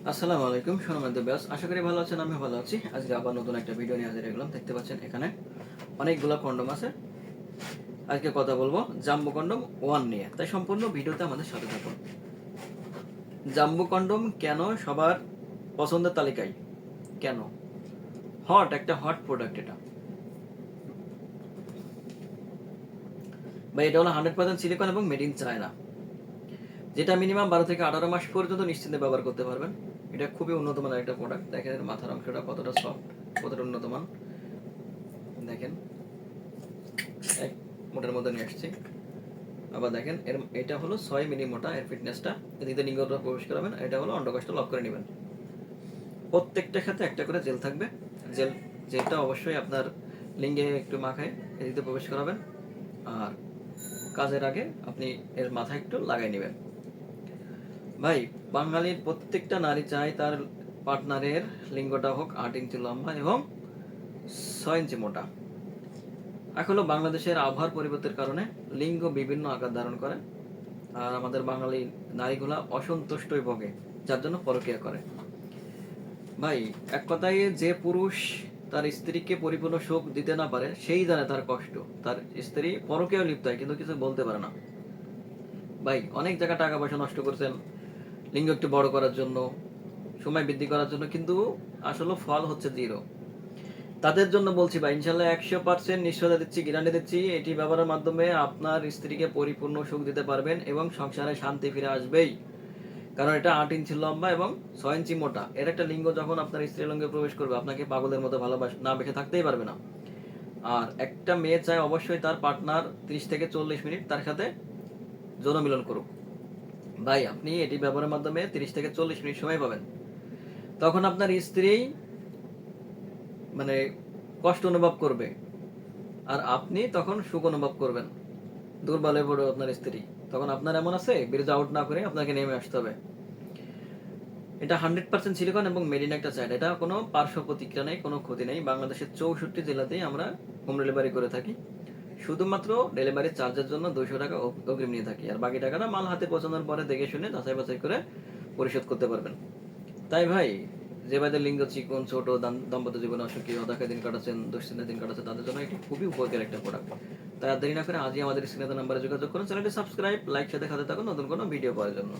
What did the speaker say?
আসসালামু আলাইকুম সোনামন্ত ব্যাস, আশা করি ভালো আছেন। আমি ভালো আছি। আজকে আবার নতুন একটা ভিডিও নিয়ে হাজির হলাম। দেখতে পাচ্ছেন এখানে অনেকগুলো কন্ডম আছে। আজকে কথা বলবো জাম্বো কন্ডম 1 নিয়ে, তাই সম্পূর্ণ ভিডিওতে আমাদের সাথে থাকুন। জাম্বো কন্ডম কেন সবার পছন্দের তালিকায়? কেন একটা হট প্রোডাক্ট এটা বা এটা হলো 100% সিলিকন এবং মেড ইন চায়না, যেটা মিনিমাম 12 থেকে 18 মাস পর্যন্ত নিশ্চিন্তে ব্যবহার করতে পারবেন। এটা খুবই উন্নত মানের একটা প্রোডাক্ট। দেখেন এর মাথার অংশটা কতটা সফট, কতটা উন্নত মান। দেখেন এক মোটার মধ্যে নিয়ে আসছি। আবার দেখেন এটা হলো 6 মিলি মোটা, এর ফিটনেসটা। এদিকে লিঙ্গটা প্রবেশ করাবেন, এটা হলো অন্ডকোষটা লক করে নেবেন। প্রত্যেকটা ক্ষেত্রে একটা করে জেল থাকবে। জেল জেলটা অবশ্যই আপনার লিঙ্গে একটু মাখায় এদিকে প্রবেশ করাবেন, আর কাজের আগে আপনি এর মাথায় একটু লাগাই নেবেন। ভাই, বাঙালির প্রত্যেকটা নারী চায় তার পার্টনারের লিঙ্গটা হোক 8 ইঞ্চি লম্বা এবং 6 ইঞ্চি মোটা। এখন বাংলাদেশের আবহাওয়ার পরিবর্তনের কারণে লিঙ্গ বিভিন্ন আকার ধারণ করে, আর আমাদের বাঙালি নারীগুলা অসন্তুষ্টই ভোগে, যার জন্য পরকীয়া করে। ভাই, এক কথায় যে পুরুষ তার স্ত্রীকে পরিপূর্ণ সুখ দিতে না পারে সেই জানে তার কষ্ট। তার স্ত্রী পরকীয়ায় লিপ্ত হয় কিন্তু কিছু বলতে পারে না। ভাই, অনেক জায়গায় টাকা পয়সা নষ্ট করছেন লিঙ্গ একটু বড় করার জন্য, সময় বৃদ্ধি করার জন্য, কিন্তু আসলে ফল হচ্ছে জিরো। তাদের জন্য বলছি ভাই, ইনশাল্লাহ 100% নিশ্চয়তা দিচ্ছি, গ্যারান্টি দিচ্ছি, এটি ব্যবহারের মাধ্যমে আপনার স্ত্রীকে পরিপূর্ণ সুখ দিতে পারবেন এবং সংসারে শান্তি ফিরে আসবেই। কারণ এটা 8 ইঞ্চি লম্বা এবং 6 ইঞ্চি মোটা। এর একটা লিঙ্গ যখন আপনার স্ত্রী লিঙ্গে প্রবেশ করবে, আপনাকে পাগলের মতো না বেঁচে থাকতেই পারবে না। আর একটা মেয়ে চায় অবশ্যই তার পার্টনার 30 থেকে 40 মিনিট তার সাথে যৌন মিলন করুক। ভাই, আপনি এটি ব্যবহারের মাধ্যমে 30 থেকে 40 মিনিট সময় পাবেন। তখন আপনার স্ত্রী মানে কষ্ট অনুভব করবে, আর আপনি তখন সুখ অনুভব করবেন। দুর্বল হয়ে পড়বে আপনার স্ত্রী, তখন আপনার এমন আছে ব্রিজ আউট না করে আপনাকে নেমে আসতে হবে। এটা 100% সিলিকন এবং মেড ইন একটা চাইল্ড। এটা কোনো পার্শ্ব প্রতিক্রিয়া নেই, কোনো ক্ষতি নেই। বাংলাদেশের 64 জেলাতেই আমরা হোম ডেলিভারি করে থাকি। শুধুমাত্র ডেলিভারি চার্জের জন্য 200 টাকা অগ্রিম নিয়ে থাকি, আর বাকি টাকাটা মাল হাতে পৌঁছানোর পরে দেখে শুনে যাচাই বাছাই করে পরিশোধ করতে পারবেন। তাই ভাই, যে ভাইদের লিঙ্গ চিকন, ছোট, দাম্পত্য জীবনে অসুখী, হতাশায় দিন কাটাচ্ছেন, দুশ্চিন্তায় দিন কাটাচ্ছেন, তাদের জন্য এটি খুবই উপকারী একটা প্রোডাক্ট। তাই আর দেরি না করে আজই আমাদের স্ক্রিনে নাম্বারে যোগাযোগ করুন। চ্যানেলটি সাবস্ক্রাইব, লাইক সাথে থাকুন নতুন কোনো ভিডিও পাওয়ার জন্য।